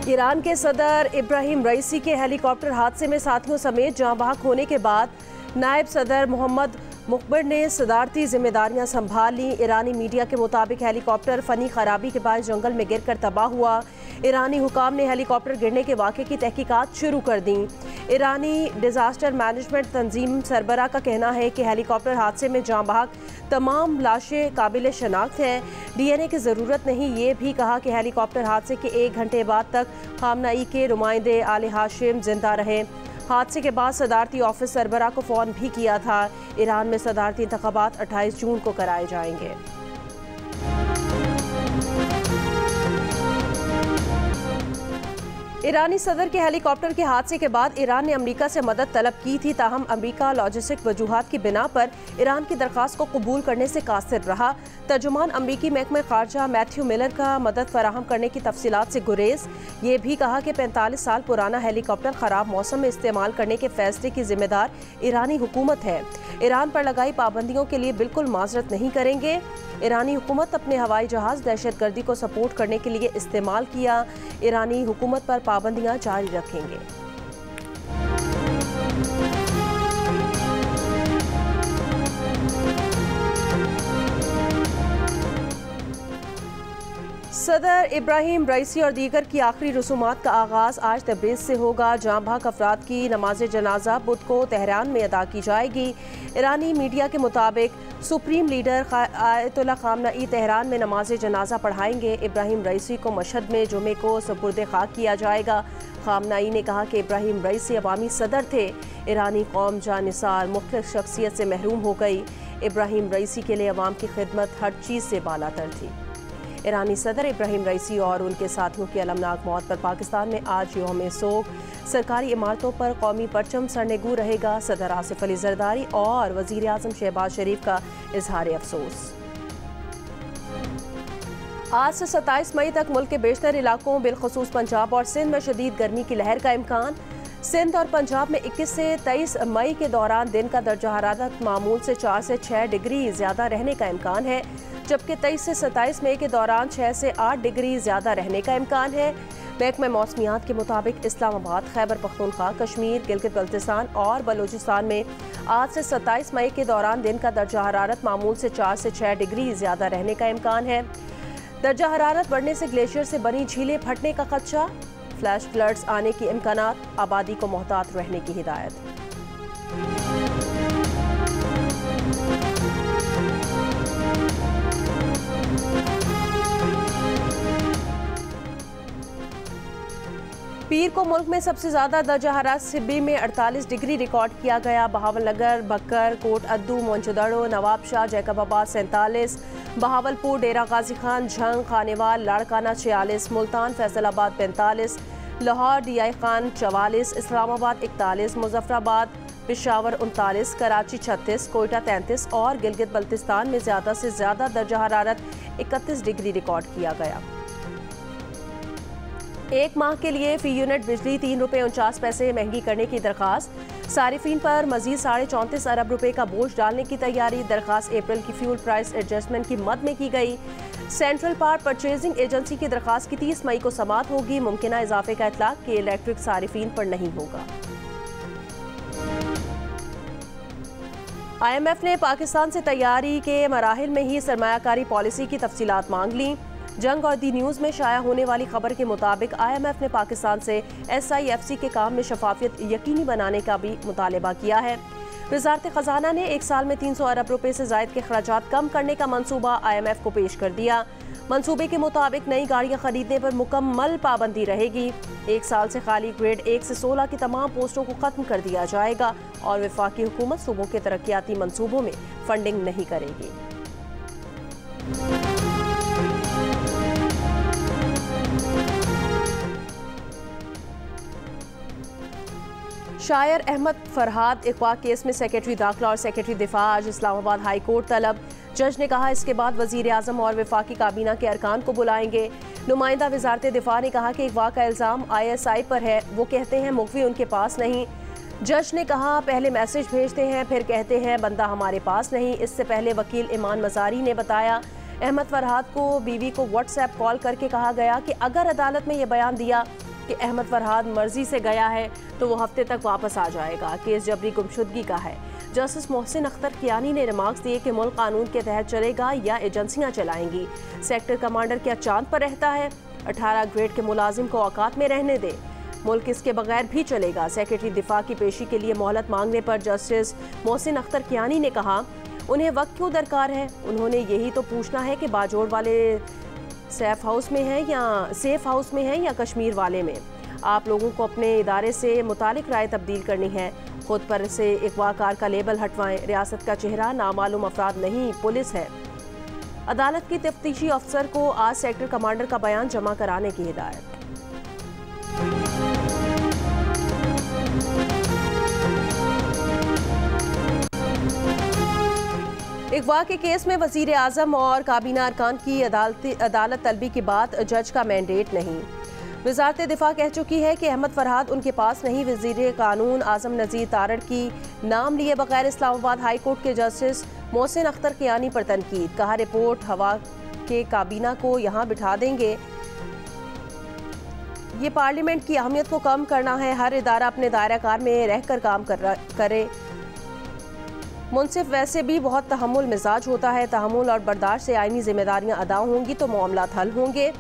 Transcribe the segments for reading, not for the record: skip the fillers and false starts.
Iran के सदर इब्राहिम रईसी के हेलीकॉप्टर हादसे में साथियों समेत जाँ बहक होने के बाद नायब सदर मोहम्मद मुखबिर ने सदारती जिम्मेदारियां संभाल ली। ईरानी मीडिया के मुताबिक हेलीकॉप्टर फनी खराबी के बाद जंगल में गिरकर तबाह हुआ। ईरानी हुकाम ने हेलीकॉप्टर गिरने के वाक़े की तहकीकात शुरू कर दी। ईरानी डिजास्टर मैनेजमेंट तंजीम सरबरा का कहना है कि हेलीकॉप्टर हादसे में जाँ बहक तमाम लाशें काबिल शनाख्त हैं। DNA की ज़रूरत नहीं। ये भी कहा कि हेलीकॉप्टर हादसे के 1 घंटे बाद तक खामनाई के नुमाइंदे आले हाशिम जिंदा रहे। हादसे के बाद सदारती ऑफिस सरबरा को फ़ोन भी किया था। ईरान में सदारती इंतखाबात 28 जून को कराए जाएंगे। ईरानी सदर के हेलीकॉप्टर के हादसे के बाद ईरान ने अमेरिका से मदद तलब की थी, ताहम अमेरिका लॉजिस्टिक वजूहात की बिना पर ईरान की दरख्वास्त को कबूल करने से कासिर रहा। तर्जुमान अमेरिकी महकमे खारजा मैथ्यू मिलर का मदद फराहम करने की तफसीलात से गुरेज। ये भी कहा कि 45 साल पुराना हेलीकॉप्टर ख़राब मौसम में इस्तेमाल करने के फैसले की जिम्मेदार ईरानी हुकूमत है। ईरान पर लगाई पाबंदियों के लिए बिल्कुल माजरत नहीं करेंगे। ईरानी हुकूमत अपने हवाई जहाज़ दहशतगर्दी को सपोर्ट करने के लिए इस्तेमाल किया। ईरानी हुकूमत पर पाबंदियां जारी रखेंगे। सदर इब्राहिम रईसी और दीगर की आखिरी रसूमात का आगाज़ आज तब्रीज़ से होगा। जाँ बहक अफराद की नमाज जनाजा बुध को तेहरान में अदा की जाएगी। ईरानी मीडिया के मुताबिक सुप्रीम लीडर आयतुल्लाह खामनई तेहरान में नमाज जनाजा पढ़ाएंगे। इब्राहिम रईसी को मशहद में जुमे को सुपुर्द खाक किया जाएगा। खामनई ने कहा कि इब्राहिम रईसी अवामी सदर थे। ईरानी कौम जानिसार मुख्तलिफ शख्सियत से महरूम हो गई। इब्राहिम रईसी के लिए अवाम की खिदमत हर चीज़ से बालातर थी। ईरानी सदर इब्राहिम रईसी और उनके साथियों की अलमनाक मौत पर पाकिस्तान में आज यौम सोग। सरकारी इमारतों पर कौमी परचम सरनेगू रहेगा। सदर आसिफ अली जरदारी और वज़ीर आज़म शहबाज शरीफ का इजहार अफसोस। आज से 27 मई तक मुल्क के बेशतर इलाकों बिलखसूस पंजाब और सिंध में शदीद गर्मी की लहर का इम्कान। सिंध और पंजाब में 21 से 23 मई के दौरान दिन का दर्जा हरारत मामूल से 4 से 6 डिग्री ज़्यादा रहने का इम्कान है, जबकि 23 से 27 मई के दौरान 6 से 8 डिग्री ज़्यादा रहने का इम्कान है। महकमा मौसमियात के मुताबिक इस्लामाबाद, खैबर पख्तूनख्वा, कश्मीर, गिलगित बल्तिस्तान और बलूचिस्तान में आज से 27 मई के दौरान दिन का दर्जा हरारत मामूल से 4 से 6 डिग्री ज़्यादा रहने का इम्कान है। दर्जा हरारत बढ़ने से ग्लेशियर से बनी झीलें फटने का खदशा, फ्लैश फ्लड्स आने की इम्कानात, आबादी को मोहतात रहने की हिदायत। पीर को मुल्क में सबसे ज़्यादा दर्जा हरारत सिब्बी में 48 डिग्री रिकॉर्ड किया गया। बहावलनगर, बक्कर, कोट अद्दू, मोंचदड़ो, नवाबशाह, जैकबाबाद 47, बहावलपुर, डेरा गाजी खान, झंग, खानेवाल, लाड़काना 46, मुल्तान, फैसलाबाद 45, लाहौर, डीआई खान 44, इस्लामाबाद 41, मुजफ्फराबाद, पेशावर 39, कराची 36, कोयटा 33 और गिलगित बल्तिस्तान में ज़्यादा से ज़्यादा दर्जा हरारत 31 डिग्री रिकॉर्ड किया गया। एक माह के लिए फ़ी यूनिट बिजली ₹3.49 महंगी करने की दरख्वास्त। सारिफीन पर मजीद 34.5 अरब रुपए का बोझ डालने की तैयारी। दरख्वास्त अप्रैल की फ्यूल प्राइस एडजस्टमेंट की मद में की गई। सेंट्रल पावर परचेजिंग एजेंसी की दरख्वास्त की 30 मई को समाअत होगी। मुमकिना इजाफे का इतलाक के इलेक्ट्रिक सारिफीन पर नहीं होगा। IMF ने पाकिस्तान से तैयारी के मराहिल में ही सरमायाकारी पॉलिसी की तफसीलात मांग ली। जंग और दी न्यूज़ में शाया होने वाली खबर के मुताबिक IMF ने पाकिस्तान से SIFC के काम में शफाफियत यकीनी बनाने का भी मुतालबा किया है। वज़ारत ख़जाना ने 1 साल में 300 अरब रुपए से ज़ायद के खर्चात कम करने का मंसूबा IMF को पेश कर दिया। मंसूबे के मुताबिक नई गाड़ियाँ खरीदने पर मुकम्मल पाबंदी रहेगी। 1 साल से खाली ग्रेड 1 से 16 की तमाम पोस्टों को ख़त्म कर दिया जाएगा और वफाकी हुकूमत सूबों के तरक्याती मंसूबों में फंडिंग नहीं करेगी। शायर अहमद फरहाद अगवा केस में सेक्रेटरी दाखिला और सेक्रेटरी दिफा आज इस्लामाबाद हाई कोर्ट तलब। जज ने कहा इसके बाद वज़ीर आज़म और वफाकी काबीना के अरकान को बुलाएंगे। नुमाइंदा वज़ारत दिफा ने कहा कि अगवा का इल्ज़ाम ISI पर है, वो कहते हैं मुख्वी उनके पास नहीं। जज ने कहा पहले मैसेज भेजते हैं फिर कहते हैं बंदा हमारे पास नहीं। इससे पहले वकील ईमान मज़ारी ने बताया अहमद फरहाद को बीवी को व्हाट्सएप कॉल करके कहा गया कि अगर अदालत में यह बयान दिया कि अहमद फरहाद मर्जी से गया है तो वो हफ्ते तक वापस आ जाएगा। केस जबरी गुमशुदगी का है। जस्टिस मोहसिन अख्तर कियानी ने रिमार्क्स दिए कि मुल्क कानून के तहत चलेगा या एजेंसियां चलाएंगी। सेक्टर कमांडर क्या चांद पर रहता है? 18 ग्रेड के मुलाजिम को औकात में रहने दे, मुल्क इसके बगैर भी चलेगा। सेक्रेटरी दिफा की पेशी के लिए मोहलत मांगने पर जस्टिस मोहसिन अख्तर कियानी ने कहा, उन्हें वक्त क्यों दरकार है? उन्होंने यही तो पूछना है कि बाजोड़ वाले सेफ हाउस में हैं या कश्मीर वाले में। आप लोगों को अपने इदारे से मुतालिक राय तब्दील करनी है। खुद पर से अगवाकार का लेबल हटवाएं। रियासत का चेहरा नामालूम अफराद नहीं, पुलिस है। अदालत की तफ्तीशी अफसर को आज सेक्टर कमांडर का बयान जमा कराने की हिदायत। अगवा के केस में वजीर आजम और काबीना अरकान की अदालत तलबी के बाद जज का मैंडेट नहीं। वजारत दिफा कह चुकी है कि अहमद फरहाद उनके पास नहीं। वजीर कानून आजम नज़ीर तारड़ की नाम लिए बगैर इस्लामाबाद हाई कोर्ट के जस्टिस मोहसिन अख्तर कियानी पर तनकीद। कहा, रिपोर्ट हवा के काबीना को यहाँ बिठा देंगे। ये पार्लियामेंट की अहमियत को कम करना है। हर इदारा अपने दायरा कार में रहकर काम करे। मुनसिफ वैसे भी बहुत तहम्मुल मिजाज होता है। तहम्मुल और बर्दाश्त से आईनी जिम्मेदारियां अदा होंगी तो मामलात हल होंगे।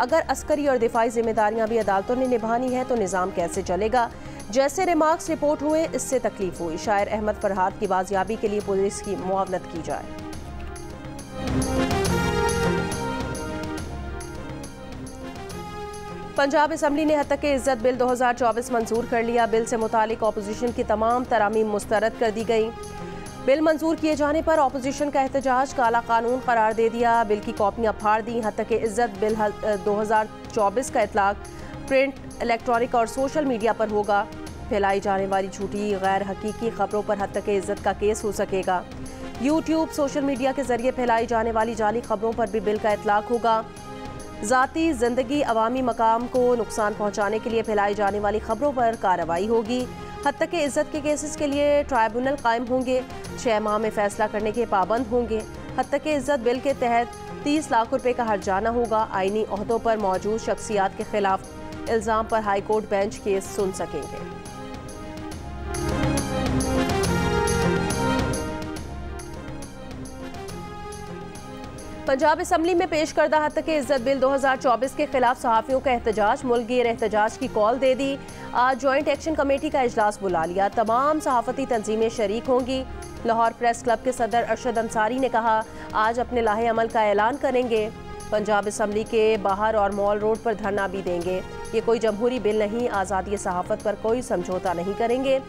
अगर अस्करी और दिफाई जिम्मेदारियां भी अदालतों ने निभानी है तो निज़ाम कैसे चलेगा? जैसे रिमार्क्स रिपोर्ट हुए, इससे तकलीफ हुई। शायर अहमद फरहाद की बाजियाबी के लिए पुलिस की मुआवनत की जाए। पंजाब असम्बली ने हद तक इज्जत बिल 2024 मंजूर कर लिया। बिल से मुतालिक अपोजिशन की तमाम तरामीम मुस्तरद कर दी गई। बिल मंजूर किए जाने पर अपोजिशन का एहतजाज काला कानून करार दे दिया। बिल की कॉपियां फाड़ दी। हद तक इज्जत बिल 2024 का इतलाक प्रिंट, इलेक्ट्रॉनिक और सोशल मीडिया पर होगा। फैलाई जाने वाली झूठी गैर हकीकी खबरों पर हद तक इज्जत का केस हो सकेगा। यूट्यूब, सोशल मीडिया के जरिए फैलाई जाने वाली जाली खबरों पर भी बिल का इतलाक होगा। ज़ाती ज़िंदगी, अवामी मकाम को नुकसान पहुँचाने के लिए फैलाई जाने वाली खबरों पर कार्रवाई होगी। हद तक इज्जत के केसेस के लिए ट्राइब्यूनल कायम होंगे। 6 माह में फैसला करने के पाबंद होंगे। हद तक इज्जत बिल के तहत 30 लाख रुपए का हर्जाना होगा। आईनी ओहदों पर मौजूद शख्सियात के खिलाफ इल्ज़ाम पर हाई कोर्ट बेंच केस सुन सकेंगे। पंजाब असम्बली में पेश करदा हद तक इज्जत बिल 2024 के खिलाफ सहाफ़ियों का एहतजाज। मुल्क गिर एहतजाज की कॉल दे दी। आज जॉइंट एक्शन कमेटी का इजलास बुला लिया। तमाम सहाफ़ती तंजीमें शरीक होंगी। लाहौर प्रेस क्लब के सदर अरशद अंसारी ने कहा, आज अपने लाहे अमल का ऐलान करेंगे। पंजाब असम्बली के बाहर और मॉल रोड पर धरना भी देंगे। ये कोई जमहूरी बिल नहीं, आज़ादी सहाफ़त पर कोई समझौता नहीं करेंगे।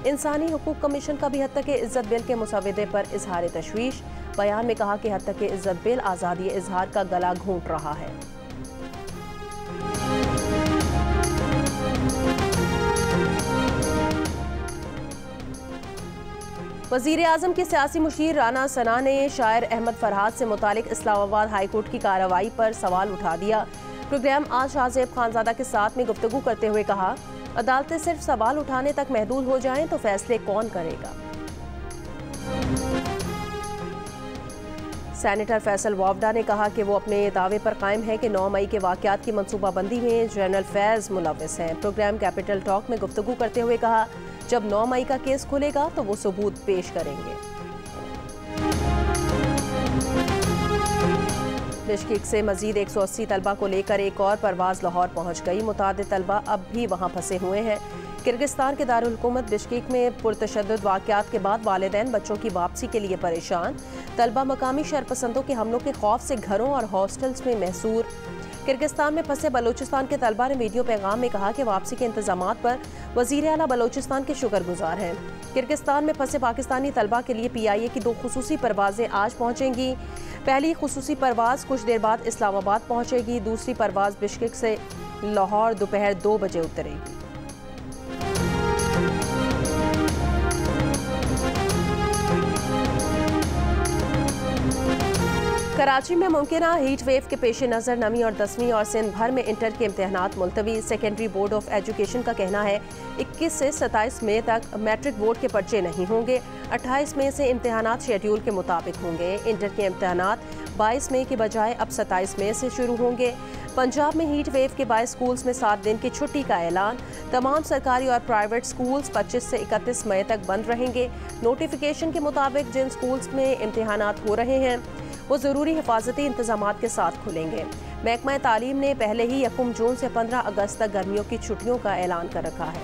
इंसानी हुकूक कमीशन का भी हद तक इज्जत बिल के मुसवदे पर इजहार तशवीश। बयान में कहा कि हद तक इज्जत बिल आज़ादी इजहार का गला घोंट रहा है। वज़ीर आज़म के सियासी मुशीर राना सना ने शायर अहमद फरहाद से मुतालिक इस्लामाबाद हाई कोर्ट की कार्रवाई पर सवाल उठा दिया। प्रोग्राम आज शाहजेब खानजादा के साथ में गुफ्तगू करते हुए कहा, अदालतें सिर्फ सवाल उठाने तक महदूद हो जाएं तो फैसले कौन करेगा? सेनेटर फैसल वावडा ने कहा कि वो अपने दावे पर कायम है कि 9 मई के वाक़यात की मनसूबाबंदी में जनरल फैज़ मुलव्विस हैं। प्रोग्राम कैपिटल टॉक में गुफ्तगू करते हुए कहा, जब 9 मई का केस खुलेगा तो वो सबूत पेश करेंगे। बिश्केक से मजीद 180 तलबा को लेकर एक और परवाज़ लाहौर पहुँच गई। मुतादिद तलबा अब भी वहाँ फंसे हुए हैं। किर्गिस्तान के दारुल हुकूमत बिश्केक में पुरतशद्दुद वाक़यात के बाद वालिदैन बच्चों की वापसी के लिए परेशान। तलबा मकामी शरपसंदों के हमलों के खौफ से घरों और हॉस्टल्स में महसूर। किर्गिस्तान में फंसे बलूचिस्तान के तलबा ने वीडियो पैगाम में कहा कि वापसी के इंतजामात पर वज़ीर आला बलूचिस्तान के शुक्रगुजार हैं। किर्गिस्तान में फंसे पाकिस्तानी तलबा के लिए PIA की 2 खुसूसी परवाज़ें आज पहुँचेंगी। पहली खुसूसी परवाज़ कुछ देर बाद इस्लामाबाद पहुँचेगी। दूसरी परवाज़ बिश्केक से लाहौर दोपहर 2 बजे उतरेगी। कराची में मुमकिन हीट वेव के पेश नज़र नमी और 10वीं और सिंध भर में इंटर के इम्तहानात मुलतवी। सेकेंडरी बोर्ड ऑफ एजुकेशन का कहना है 21 से 27 मई तक मैट्रिक बोर्ड के पर्चे नहीं होंगे। 28 मई से इम्तहानात शेड्यूल के मुताबिक होंगे। इंटर के इम्तहानात 22 मई के बजाय अब 27 मई से शुरू होंगे। पंजाब में हीट वेव के बायस स्कूल्स में 7 दिन की छुट्टी का ऐलान। तमाम सरकारी और प्राइवेट स्कूल्स 25 से 31 मई तक बंद रहेंगे। नोटिफिकेशन के मुताबिक जिन स्कूल्स में इम्तिहानात हो रहे हैं वो ज़रूरी हिफाजती इंतजामात के साथ खुलेंगे। महकमा तालीम ने पहले ही 1 जून से 15 अगस्त तक गर्मियों की छुट्टियों का ऐलान कर रखा है।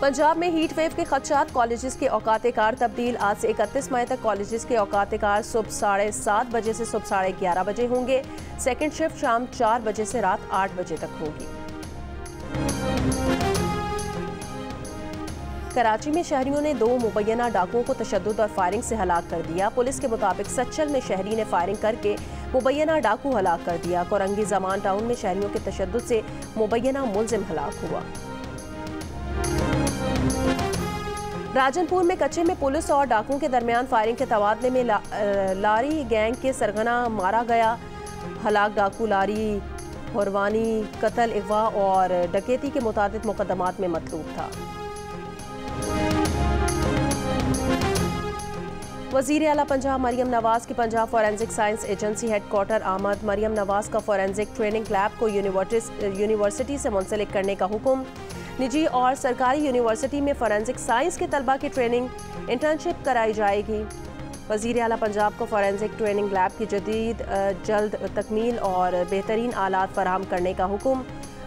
पंजाब में हीट वेव के खदशात, कॉलेजेस के औकात कार तब्दील। आज से 31 मई तक कॉलेजेस के औकात कार सुबह 7:30 बजे से सुबह 11:30 बजे होंगे। सेकंड शिफ्ट शाम 4 बजे से रात 8 बजे तक होगी। कराची में शहरियों ने 2 मुबैना डाकुओं को तशद्दुद और फायरिंग से हलाक कर दिया। पुलिस के मुताबिक सच्चल में शहरी ने फायरिंग करके मुबैना डाकू हलाक कर दिया। कोरंगी जमान टाउन में शहरियों के तशद्दुद से मुबैना मुलजिम हलाक हुआ। राजनपुर में कच्चे में पुलिस और डाकुओं के दरमियान फायरिंग के तबादले में लारी गैंग के सरगना मारा गया। हलाक डाकू लारी हुरवानी कत्ल, अगवा और डकैती के मुतादिद मुकदमात में मतलूब था। वज़ीर आला पंजाब मरियम नवाज की Punjab forensic science agency headquarter आमद। मरियम नवाज का फॉरेंसिक ट्रेनिंग लैब को यूनिवर्सिटी से मुंसलिक करने का हुक्म। निजी और सरकारी यूनिवर्सिटी में फॉरेंसिक साइंस के तलबा की ट्रेनिंग इंटर्नशिप कराई जाएगी। वज़ीर आला पंजाब को फॉरेंसिक ट्रेनिंग लैब की जदीद जल्द तकमील और बेहतरीन आलात फराहम करने का हुक्म।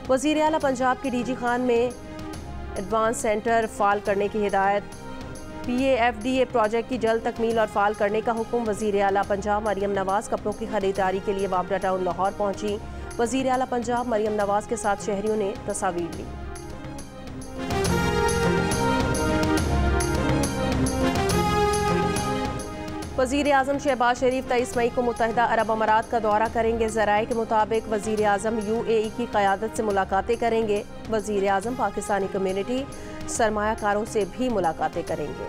वज़ीर आला पंजाब की DG खान में एडवांस सेंटर फाल करने की हिदायत। PAFDA प्रोजेक्ट की जल्द तकमील और फाल करने का हुक्म। वज़ीर आला पंजाब मरियम नवाज कपड़ों की खरीदारी के लिए वापडा टाउन लाहौर पहुंची। वज़ीर आला पंजाब मरियम नवाज के साथ शहरियों ने तस्वीर ली। वज़ीर आज़म शहबाज शरीफ 23 मई को मुत्तहिदा अरब अमारात का दौरा करेंगे। ज़राए के मुताबिक वज़ीर आज़म UAE की क़यादत से मुलाकातें करेंगे। वज़ीर आज़म पाकिस्तानी कम्युनिटी सरमायाकारों से भी मुलाकातें करेंगे।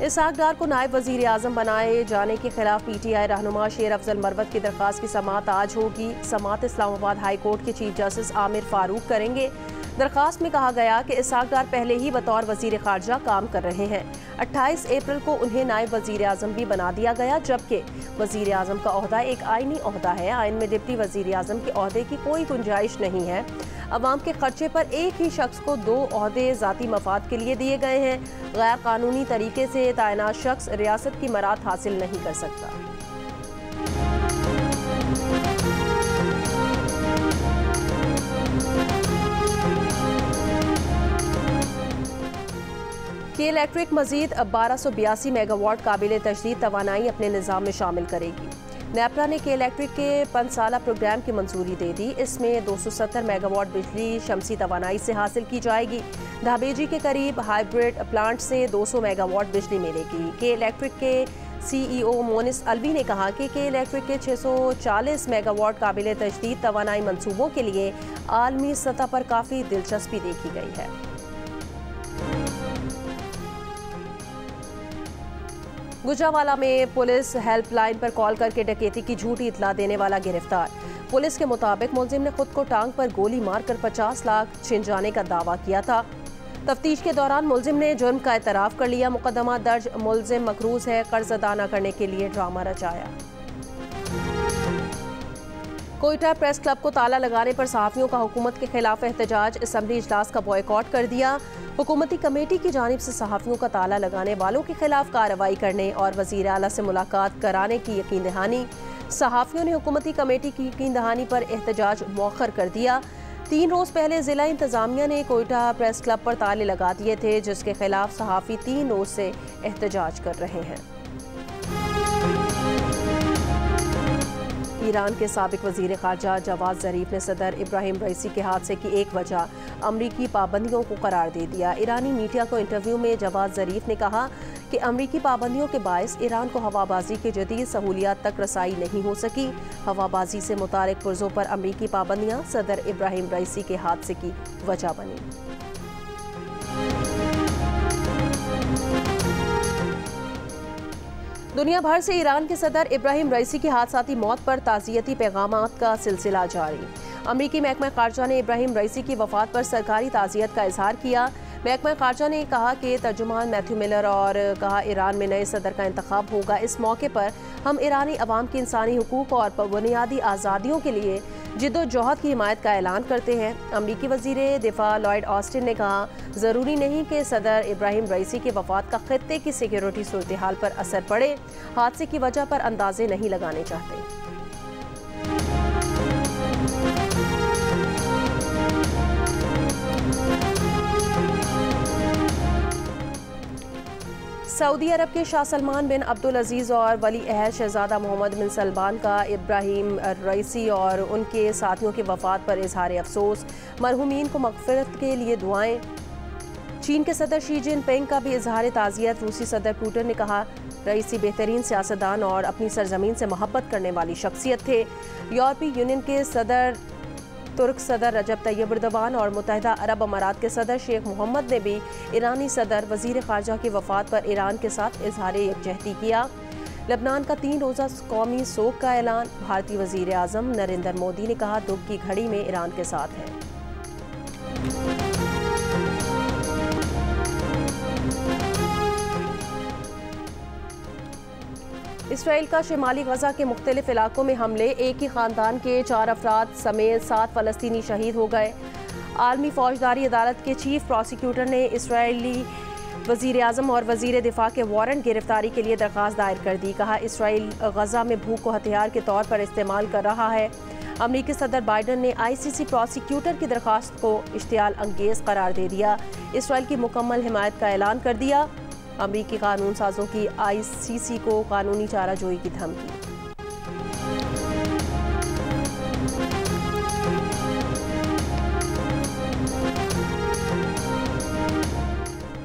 इसहाक डार को नायब वज़ीर आज़म बनाए जाने के खिलाफ PTI रहनुमा शेर अफजल मरवत की दरख्वास्त की समाअत आज होगी। समाअत इस्लामाबाद हाई कोर्ट के चीफ जस्टिस आमिर फारूक करेंगे। दरख्वास्त में कहा गया कि इसहाक डार पहले ही बतौर वज़ीर ख़ारजा काम कर रहे हैं। 28 अप्रैल को उन्हें नायब वज़ीर आज़म भी बना दिया गया, जबकि वज़ीर आज़म का ओहदा एक आइनी ओहदा है। आइन में डिप्टी वज़ीर आज़म के ओहदे की कोई गुंजाइश नहीं है। अवाम के खर्चे पर एक ही शख्स को 2 ओहदे ज़ाती मफाद के लिए दिए गए हैं। गैर कानूनी तरीके से तैनात शख्स रियासत की मराद हासिल नहीं कर सकता। के इलेक्ट्रिक मजीद 1282 मेगावाट काबिल तजदीद तवानाई अपने निज़ाम में शामिल करेगी। नेपरा ने के इलेक्ट्रिक के 5 साला प्रोग्राम की मंजूरी दे दी। इसमें 270 मेगावाट बिजली शमसी तवानाई से हासिल की जाएगी। धाबेजी के करीब हाइब्रिड प्लांट से 200 मेगावाट बिजली मिलेगी। के इलेक्ट्रिक के CEO मोनिस अलवी ने कहा कि के इलेक्ट्रिक के 640 मेगावाट काबिल तजदीद तवानाई मंसूबों के लिए आलमी सतह पर काफ़ी दिलचस्पी देखी गई है। गुजरावाला में पुलिस हेल्पलाइन पर कॉल करके डकैती की झूठी इतला देने वाला गिरफ्तार। पुलिस के मुताबिक मुलजिम ने खुद को टांग पर गोली मारकर 50 लाख छिन जाने का दावा किया था। तफ्तीश के दौरान मुलजिम ने जुर्म का एतराफ़ कर लिया। मुकदमा दर्ज, मुलजिम मकरूज है, कर्ज अदा न करने के लिए ड्रामा रचाया। कोयटा प्रेस क्लब को ताला लगाने पर सहाफ़ियों का हुकूमत के खिलाफ एहतजाज। असम्बली इजलास का बॉयकॉट कर दिया। हुकूमती कमेटी की जानिब से सहाफ़ियों का ताला लगाने वालों के खिलाफ कार्रवाई करने और वज़ीर आला से मुलाकात कराने की यकीन दहानी। सहाफ़ियों ने हुकूमती कमेटी की यकीन दहानी पर एहतजाज मौखर कर दिया। 3 रोज़ पहले ज़िला इंतज़ामिया ने कोयटा प्रेस क्लब पर ताले लगा दिए थे, जिसके खिलाफ सहाफ़ी 3 रोज़ से एहतजाज कर रहे हैं। ईरान के साबिक वज़ीर ख़ारजा जवाद ज़रीफ ने सदर इब्राहिम रईसी के हादसे की एक वजह अमरीकी पाबंदियों को करार दे दिया। ईरानी मीडिया को इंटरव्यू में जवाद ज़रीफ ने कहा कि अमरीकी पाबंदियों के बायस ईरान को हवाबाजी के जदीद सहूलियात तक रसाई नहीं हो सकी। हवाबाजी से मुतालिक पुर्जों पर अमरीकी पाबंदियाँ सदर इब्राहिम रईसी के हादसे की वजह बनी। दुनिया भर से ईरान के सदर इब्राहिम रईसी की हादसाती मौत पर ताज़ियती पैगामात का सिलसिला जारी। अमरीकी महकमा खारजा ने इब्राहिम रईसी की वफात पर सरकारी ताज़ियत का इजहार किया। महकमा खारजा ने कहा कि तर्जुमान मैथ्यू मिलर और कहा ईरान में नए सदर का इंतखाब होगा। इस मौके पर हम ईरानी अवाम की इंसानी हुकूक और बुनियादी आज़ादियों के लिए जिद्दोजहद की हिमायत का ऐलान करते हैं। अमरीकी वज़ीर दिफा लॉयड ऑस्टिन ने कहा, ज़रूरी नहीं कि सदर इब्राहिम रईसी की वफात का खित्ते की सिक्योरिटी सूरत हाल पर असर पड़े। हादसे की वजह पर अंदाजे नहीं लगाने चाहते। सऊदी अरब के शाह सलमान बिन अब्दुल अजीज़ और वली अहद शहजादा मोहम्मद बिन सलमान का इब्राहिम रईसी और उनके साथियों की वफात पर इजहार अफसोस। मरहूमीन को मग़फ़िरत के लिए दुआएं। चीन के सदर शी जिनपिंग का भी इजहार ताज़ियत। रूसी सदर पुतिन ने कहा, रईसी बेहतरीन सियासतदान और अपनी सरजमीन से मोहब्बत करने वाली शख्सियत थे। यूरोपीय यूनियन के सदर तुर्क सदर रजब तैयब एर्दोगान और मुत्तहिदा अरब अमारात के सदर शेख मोहम्मद ने भी ईरानी सदर वज़ीर ख़ारजा की वफ़ात पर ईरान के साथ इजहार यकजहती किया। लेबनान का 3 रोज़ा कौमी सोग का ऐलान। भारतीय वज़ीर आज़म नरेंद्र मोदी ने कहा, दुख की घड़ी में ईरान के साथ है। इसराइल का शिमाली गजा के मुख्तलिफ इलाकों में हमले। एक ही ख़ानदान के 4 अफराद समेत 7 फ़लस्तीनी शहीद हो गए। आलमी फ़ौजदारी अदालत के चीफ प्रोसिक्यूटर ने इसराइली वज़ीर आज़म और वज़ीर दिफा के वारंट गिरफ्तारी के लिए दरख्वास्त दायर कर दी। कहा, इसराइल गजा में भूख को हथियार के तौर पर इस्तेमाल कर रहा है। अमरीकी सदर बाइडन ने ICC प्रोसिक्यूटर की दरख्वास्त को इश्तियाल अंगेज़ करार दे दिया। इसराइल की मुकम्मल हिमायत का ऐलान कर दिया। अमरीकी कानून साजों की ICC को कानूनी चाराजोई की धमकी।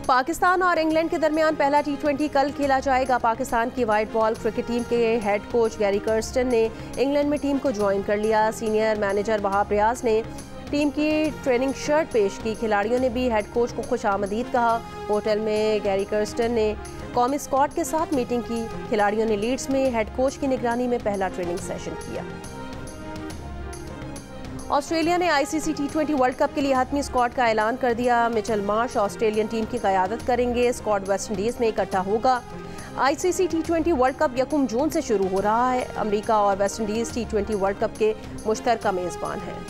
पाकिस्तान और इंग्लैंड के दरमियान पहला T20 कल खेला जाएगा। पाकिस्तान की वाइट बॉल क्रिकेट टीम के हेड कोच गैरी कर्स्टन ने इंग्लैंड में टीम को ज्वाइन कर लिया। सीनियर मैनेजर वहाब रियाज ने टीम की ट्रेनिंग शर्ट पेश की। खिलाड़ियों ने भी हेड कोच को खुशामदीद कहा। होटल में गैरी कर्स्टन ने कौमी स्क्वाड के साथ मीटिंग की। खिलाड़ियों ने लीड्स में हेड कोच की निगरानी में पहला ट्रेनिंग सेशन किया। ऑस्ट्रेलिया ने ICC T20 वर्ल्ड कप के लिए हतमी स्क्वाड का ऐलान कर दिया। मिचेल मार्श ऑस्ट्रेलियन टीम की क़यादत करेंगे। स्क्वाड वेस्ट इंडीज़ में इकट्ठा होगा। ICC T20 वर्ल्ड कप 1 जून से शुरू हो रहा है। अमेरिका और West Indies T20 world cup के मुश्तरका मेज़बान हैं।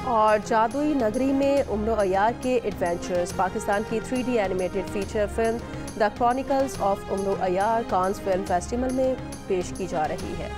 और जादुई नगरी में उम्र अयार के एडवेंचर्स। पाकिस्तान की 3D animated feature film the chronicles of उम्र अयार कांस फिल्म फेस्टिवल में पेश की जा रही है।